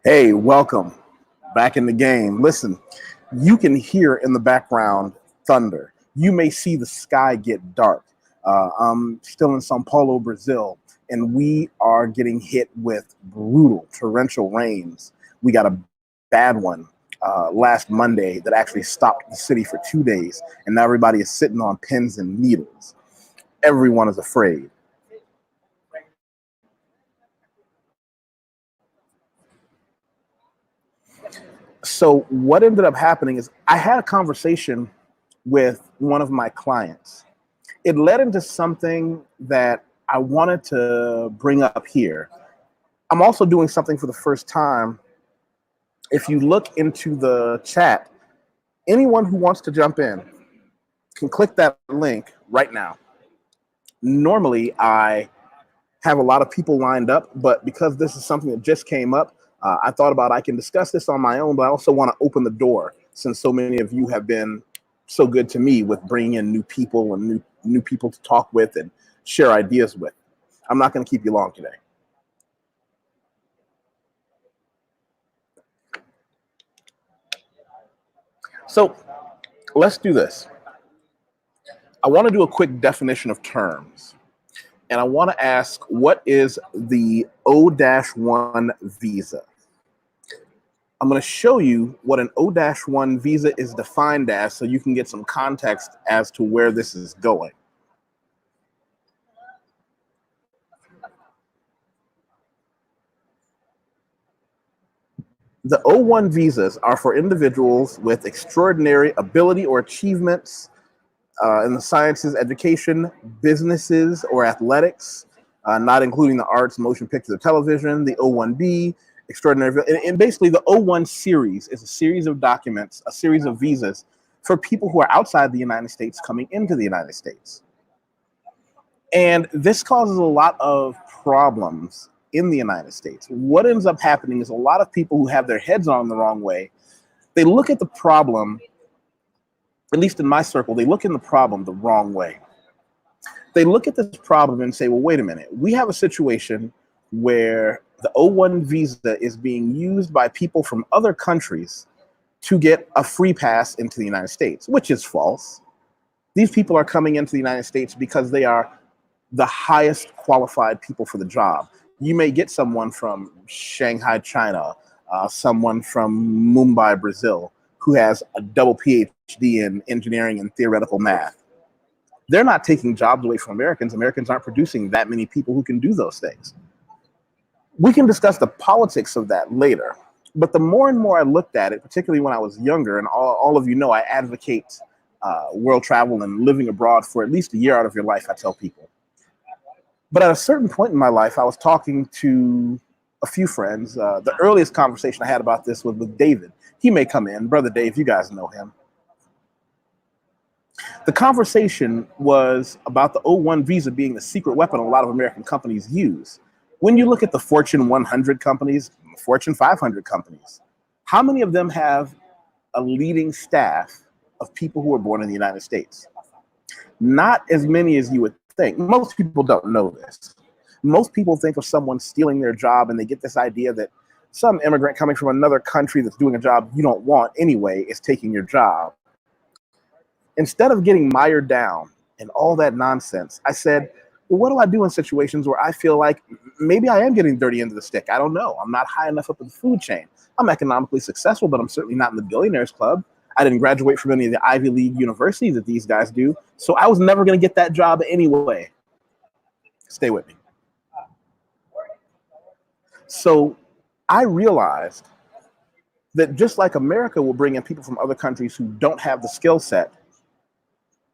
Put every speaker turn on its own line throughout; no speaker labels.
Hey, welcome back in the game. Listen, you can hear in the background thunder. You may see the sky get dark. I'm still in Sao Paulo, Brazil, and we are getting hit with brutal torrential rains. We got a bad one last Monday that actually stopped the city for 2 days, and now everybody is sitting on pins and needles. Everyone is afraid. So what ended up happening is I had a conversation with one of my clients. It led into something that I wanted to bring up here. I'm also doing something for the first time. If you look into the chat, anyone who wants to jump in can click that link right now. Normally, I have a lot of people lined up, but because this is something that just came up, I thought about I can discuss this on my own, but I also want to open the door since so many of you have been so good to me with bringing in new people and new people to talk with and share ideas with. I'm not going to keep you long today. So let's do this. I want to do a quick definition of terms. And I want to ask, what is the O-1 visa? I'm going to show you what an O-1 visa is defined as so you can get some context as to where this is going. The O-1 visas are for individuals with extraordinary ability or achievements in the sciences, education, businesses, or athletics, not including the arts, motion pictures, or television. The O-1B, extraordinary, and basically the O-1 series is a series of documents, a series of visas for people who are outside the United States coming into the United States. And this causes a lot of problems in the United States. What ends up happening is a lot of people who have their heads on the wrong way, they look at the problem, at least in my circle, they look in the problem the wrong way. They look at this problem and say, well, wait a minute. We have a situation where the O-1 visa is being used by people from other countries to get a free pass into the United States, which is false. These people are coming into the United States because they are the highest qualified people for the job. You may get someone from Shanghai, China, someone from Mumbai, Brazil, who has a double PhD in engineering and theoretical math. They're not taking jobs away from Americans. Americans aren't producing that many people who can do those things. We can discuss the politics of that later. But the more and more I looked at it, particularly when I was younger, and all of you know I advocate world travel and living abroad for at least a year out of your life, I tell people. But at a certain point in my life, I was talking to a few friends. The earliest conversation I had about this was with David. He may come in. Brother Dave, you guys know him. The conversation was about the O-1 visa being the secret weapon a lot of American companies use. When you look at the Fortune 100 companies, Fortune 500 companies, how many of them have a leading staff of people who were born in the United States? Not as many as you would think. Most people don't know this. Most people think of someone stealing their job and they get this idea that some immigrant coming from another country that's doing a job you don't want anyway is taking your job. Instead of getting mired down in all that nonsense, I said, well, what do I do in situations where I feel like maybe I am getting dirty into the stick? I don't know. I'm not high enough up in the food chain. I'm economically successful, but I'm certainly not in the billionaires club. I didn't graduate from any of the Ivy League universities that these guys do. So I was never going to get that job anyway. Stay with me. So I realized that just like America will bring in people from other countries who don't have the skill set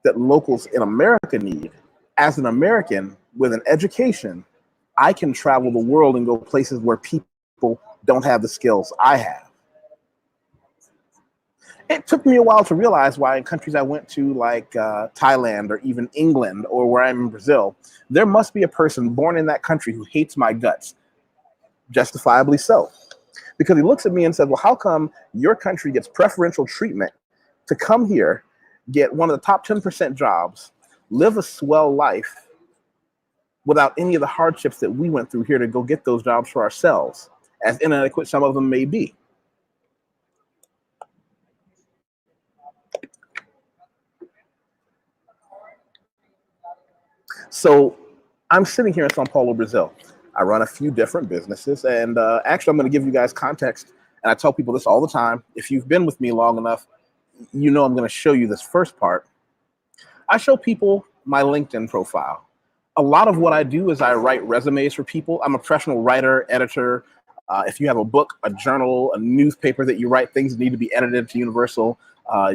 that locals in America need, as an American with an education, I can travel the world and go places where people don't have the skills I have. It took me a while to realize why in countries I went to, like Thailand or even England or where I'm in Brazil, there must be a person born in that country who hates my guts, justifiably so. Because he looks at me and says, well, how come your country gets preferential treatment to come here, get one of the top 10% jobs, live a swell life, without any of the hardships that we went through here to go get those jobs for ourselves, as inadequate some of them may be. So I'm sitting here in Sao Paulo, Brazil. I run a few different businesses, and actually I'm going to give you guys context, and I tell people this all the time. If you've been with me long enough, you know I'm going to show you this first part. I show people my LinkedIn profile. A lot of what I do is I write resumes for people. I'm a professional writer, editor. If you have a book, a journal, a newspaper that you write, things that need to be edited to universal,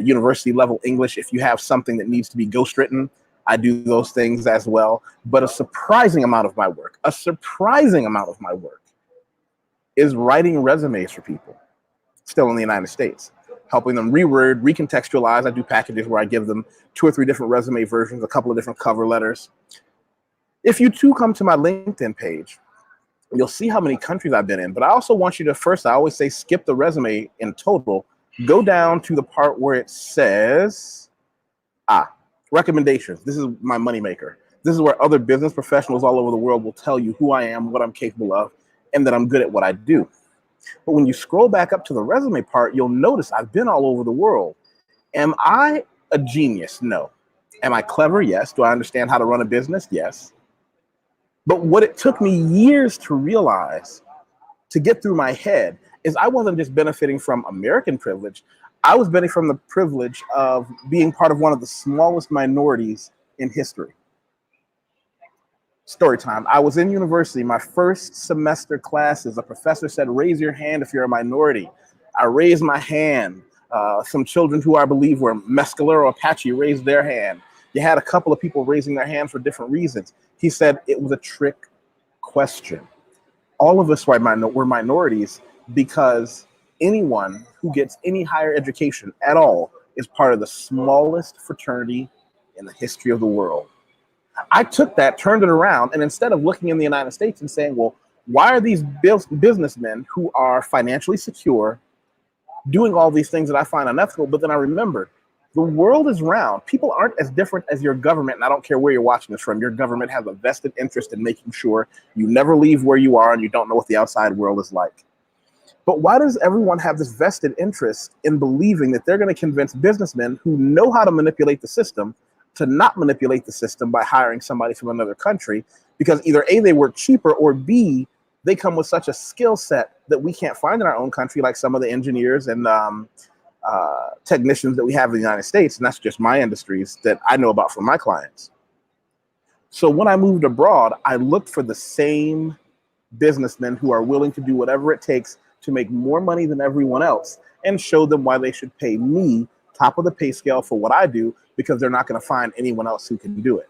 university level English. If you have something that needs to be ghostwritten, I do those things as well. But a surprising amount of my work is writing resumes for people still in the United States, helping them reword, recontextualize. I do packages where I give them 2 or 3 different resume versions, a couple of different cover letters. If you too come to my LinkedIn page, you'll see how many countries I've been in. But I also want you to first, I always say, skip the resume in total. Go down to the part where it says, recommendations. This is my moneymaker. This is where other business professionals all over the world will tell you who I am, what I'm capable of, and that I'm good at what I do. But when you scroll back up to the resume part, you'll notice I've been all over the world. Am I a genius? No. Am I clever? Yes. Do I understand how to run a business? Yes. But what it took me years to realize, to get through my head, is I wasn't just benefiting from American privilege. I was benefiting from the privilege of being part of one of the smallest minorities in history. Story time. I was in university, my first semester classes. A professor said, raise your hand if you're a minority. I raised my hand. Some children who I believe were Mescalero Apache raised their hand. You had a couple of people raising their hand for different reasons. He said it was a trick question. All of us were minorities because anyone who gets any higher education at all is part of the smallest fraternity in the history of the world. I took that, turned it around, and instead of looking in the United States and saying, well, why are these businessmen who are financially secure doing all these things that I find unethical? But then I remembered, the world is round. People aren't as different as your government, and I don't care where you're watching this from. Your government has a vested interest in making sure you never leave where you are and you don't know what the outside world is like. But why does everyone have this vested interest in believing that they're going to convince businessmen who know how to manipulate the system to not manipulate the system by hiring somebody from another country? Because either A, they work cheaper, or B, they come with such a skill set that we can't find in our own country, like some of the engineers and technicians that we have in the United States. And that's just my industries that I know about from my clients. So when I moved abroad, I looked for the same businessmen who are willing to do whatever it takes to make more money than everyone else and show them why they should pay me top of the pay scale for what I do, because they're not going to find anyone else who can do it.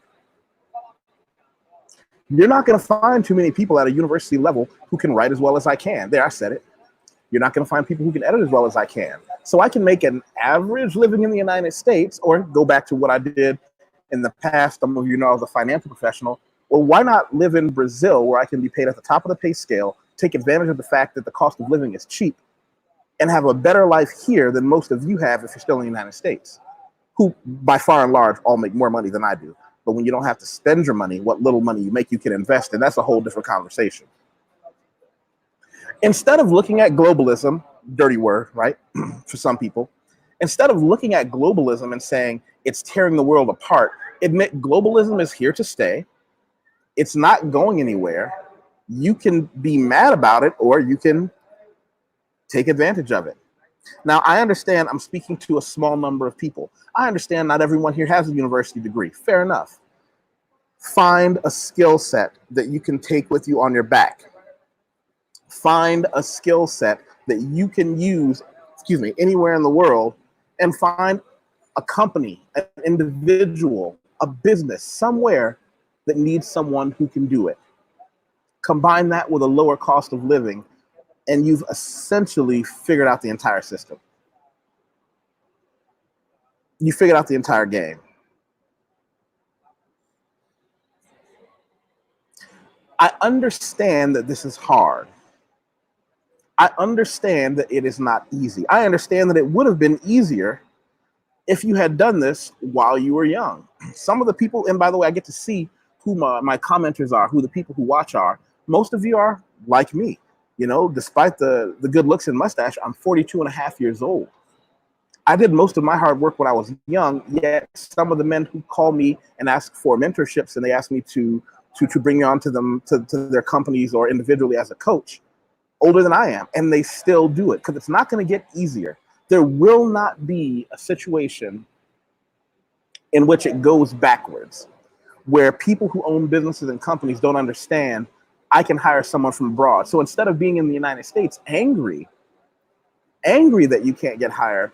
You're not going to find too many people at a university level who can write as well as I can. There, I said it. You're not going to find people who can edit as well as I can. So I can make an average living in the United States, or go back to what I did in the past. Some of you know I was a financial professional. Well, why not live in Brazil where I can be paid at the top of the pay scale, take advantage of the fact that the cost of living is cheap, and have a better life here than most of you have if you're still in the United States, who by far and large all make more money than I do. But when you don't have to spend your money, what little money you make, you can invest, and that's a whole different conversation. Instead of looking at globalism, dirty word, right, for some people, instead of looking at globalism and saying it's tearing the world apart, admit globalism is here to stay. It's not going anywhere. You can be mad about it, or you can take advantage of it. Now, I understand I'm speaking to a small number of people. I understand not everyone here has a university degree. Fair enough. Find a skill set that you can take with you on your back. Find a skill set that you can use, anywhere in the world, and find a company, an individual, a business somewhere that needs someone who can do it. Combine that with a lower cost of living, and you've essentially figured out the entire system. You figured out the entire game. I understand that this is hard. I understand that it is not easy. I understand that it would have been easier if you had done this while you were young. Some of the people, and by the way, I get to see who my commenters are, who the people who watch are. Most of you are like me. You know, despite the good looks and mustache, I'm 42 and a half years old. I did most of my hard work when I was young, yet some of the men who call me and ask for mentorships and they ask me to bring me on to them, to their companies or individually as a coach, older than I am, and they still do it because it's not going to get easier. There will not be a situation in which it goes backwards, where people who own businesses and companies don't understand I can hire someone from abroad. So instead of being in the United States angry that you can't get hired,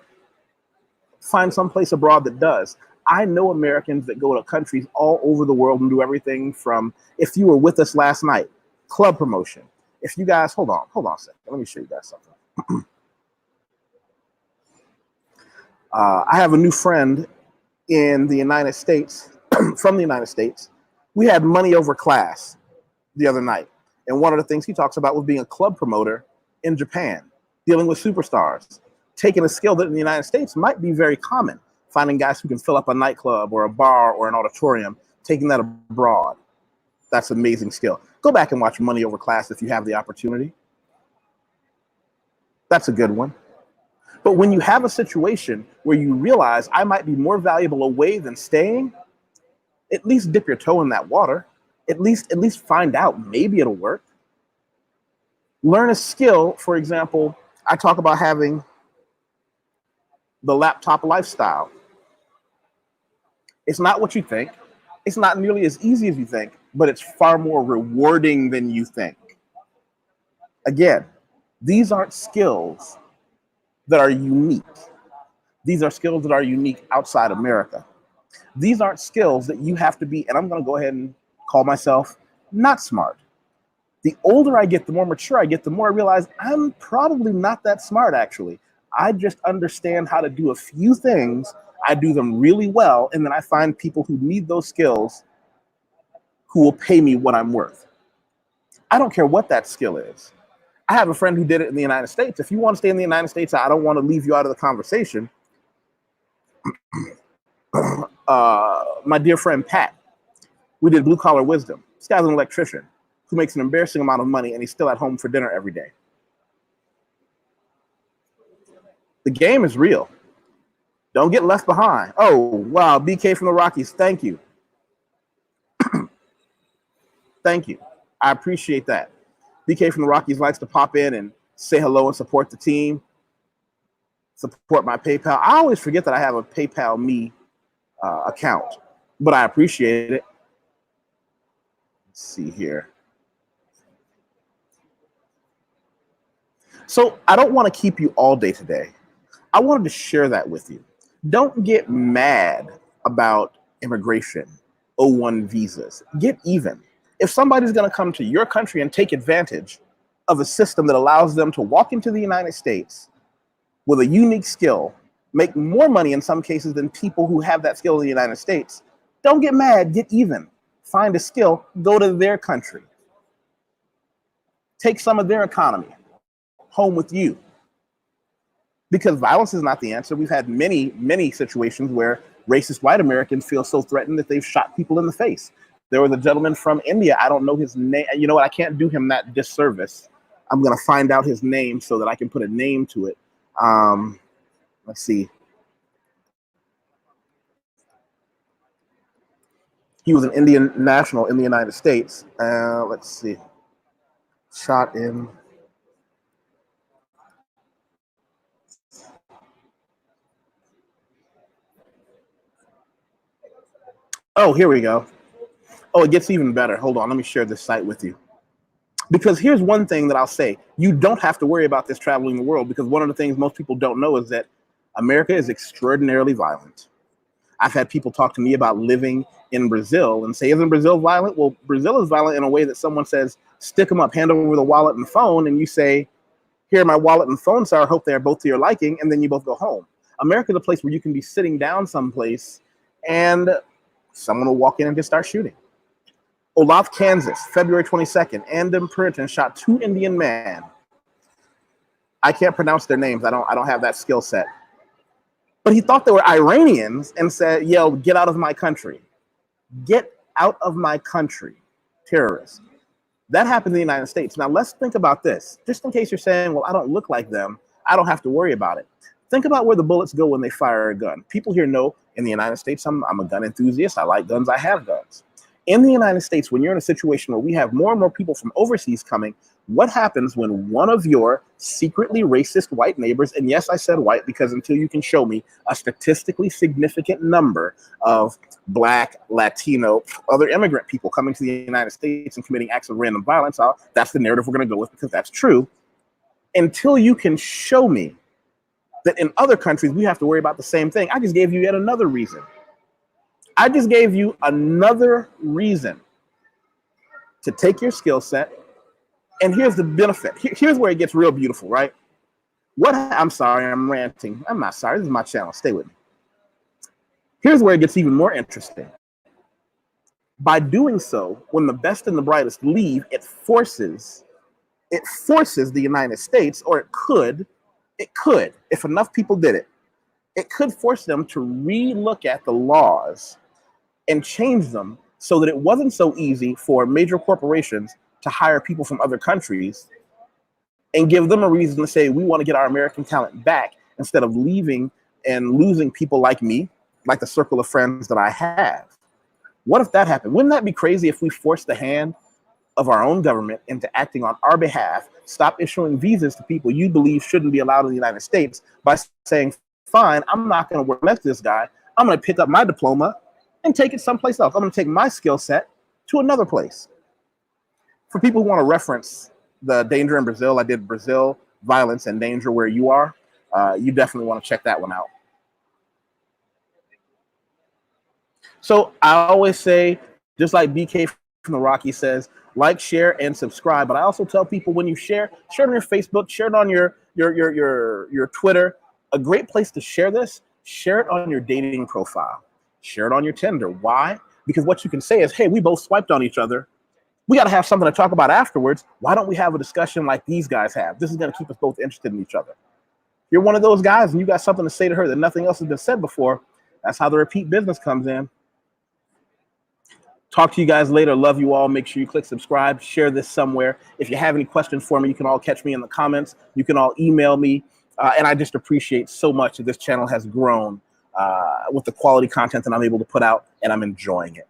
find someplace abroad that does. I know Americans that go to countries all over the world and do everything from, if you were with us last night, club promotion. If you guys, hold on a second. Let me show you guys something. I have a new friend in the United States, from the United States. We had money over class the other night. And one of the things he talks about was being a club promoter in Japan, dealing with superstars, taking a skill that in the United States might be very common, finding guys who can fill up a nightclub or a bar or an auditorium, taking that abroad. That's an amazing skill. Go back and watch Money Over Class if you have the opportunity. That's a good one. But when you have a situation where you realize I might be more valuable away than staying, at least dip your toe in that water. At least find out. Maybe it'll work. Learn a skill. For example, I talk about having the laptop lifestyle. It's not what you think. It's not nearly as easy as you think, but it's far more rewarding than you think. Again, these aren't skills that are unique. These are skills that are unique outside America. These aren't skills that you have to be, and I'm going to go ahead and call myself not smart. The older I get, the more mature I get, the more I realize I'm probably not that smart, actually. I just understand how to do a few things. I do them really well, and then I find people who need those skills who will pay me what I'm worth. I don't care what that skill is. I have a friend who did it in the United States. If you want to stay in the United States, I don't want to leave you out of the conversation. My dear friend Pat, we did Blue Collar Wisdom. This guy's an electrician who makes an embarrassing amount of money, and he's still at home for dinner every day. The game is real. Don't get left behind. Oh, wow, BK from the Rockies, thank you. Thank you. I appreciate that. BK from the Rockies likes to pop in and say hello and support the team, support my PayPal. I always forget that I have a PayPal me account, but I appreciate it. Let's see here. So I don't want to keep you all day today. I wanted to share that with you. Don't get mad about immigration, O1 visas. Get even. If somebody's going to come to your country and take advantage of a system that allows them to walk into the United States with a unique skill, make more money in some cases than people who have that skill in the United States, don't get mad, get even. Find a skill, go to their country. Take some of their economy home with you. Because violence is not the answer. We've had many, many situations where racist white Americans feel so threatened that they've shot people in the face. There was a gentleman from India. I don't know his name. You know what? I can't do him that disservice. I'm going to find out his name so that I can put a name to it. Let's see. He was an Indian national in the United States. Let's see. Shot in. Oh, here we go. Oh, it gets even better. Hold on. Let me share this site with you. Because here's one thing that I'll say. You don't have to worry about this traveling the world, because one of the things most people don't know is that America is extraordinarily violent. I've had people talk to me about living in Brazil and say, isn't Brazil violent? Well, Brazil is violent in a way that someone says, stick them up, hand over the wallet and phone, and you say, here, my wallet and phone, sir, I hope they're both to your liking, and then you both go home. America is a place where you can be sitting down someplace and someone will walk in and just start shooting. Olaf, Kansas, February 22nd, Andem Puritan shot 2 Indian men. I can't pronounce their names. I don't have that skill set. But he thought they were Iranians and said, yo, get out of my country. Get out of my country, terrorists. That happened in the United States. Now let's think about this. Just in case you're saying, well, I don't look like them, I don't have to worry about it. Think about where the bullets go when they fire a gun. People here know in the United States, I'm a gun enthusiast. I like guns. I have guns. In the United States, when you're in a situation where we have more and more people from overseas coming, what happens when one of your secretly racist white neighbors, and yes, I said white because until you can show me a statistically significant number of Black, Latino, other immigrant people coming to the United States and committing acts of random violence, that's the narrative we're going to go with because that's true. Until you can show me that in other countries we have to worry about the same thing, I just gave you yet another reason. I just gave you another reason to take your skill set. And here's the benefit. Here's where it gets real beautiful, right? I'm sorry, I'm ranting. I'm not sorry. This is my channel. Stay with me. Here's where it gets even more interesting. By doing so, when the best and the brightest leave, it forces the United States, or it could, if enough people did it, it could force them to re-look at the laws and change them so that it wasn't so easy for major corporations to hire people from other countries and give them a reason to say, we want to get our American talent back instead of leaving and losing people like me, like the circle of friends that I have. What if that happened? Wouldn't that be crazy if we forced the hand of our own government into acting on our behalf, stop issuing visas to people you believe shouldn't be allowed in the United States by saying, fine, I'm not going to work next to this guy. I'm going to pick up my diploma and take it someplace else. I'm going to take my skill set to another place. For people who want to reference the danger in Brazil, I did Brazil, violence and danger where you are. You definitely want to check that one out. So I always say, just like BK from the Rocky says, like, share, and subscribe. But I also tell people when you share it on your Facebook, share it on your Twitter. A great place to share this, share it on your dating profile. Share it on your Tinder. Why? Because what you can say is, hey, we both swiped on each other. We got to have something to talk about afterwards. Why don't we have a discussion like these guys have? This is going to keep us both interested in each other. You're one of those guys and you got something to say to her that nothing else has been said before. That's how the repeat business comes in. Talk to you guys later. Love you all. Make sure you click subscribe. Share this somewhere. If you have any questions for me, you can all catch me in the comments. You can all email me. And I just appreciate so much that this channel has grown with the quality content that I'm able to put out, and I'm enjoying it.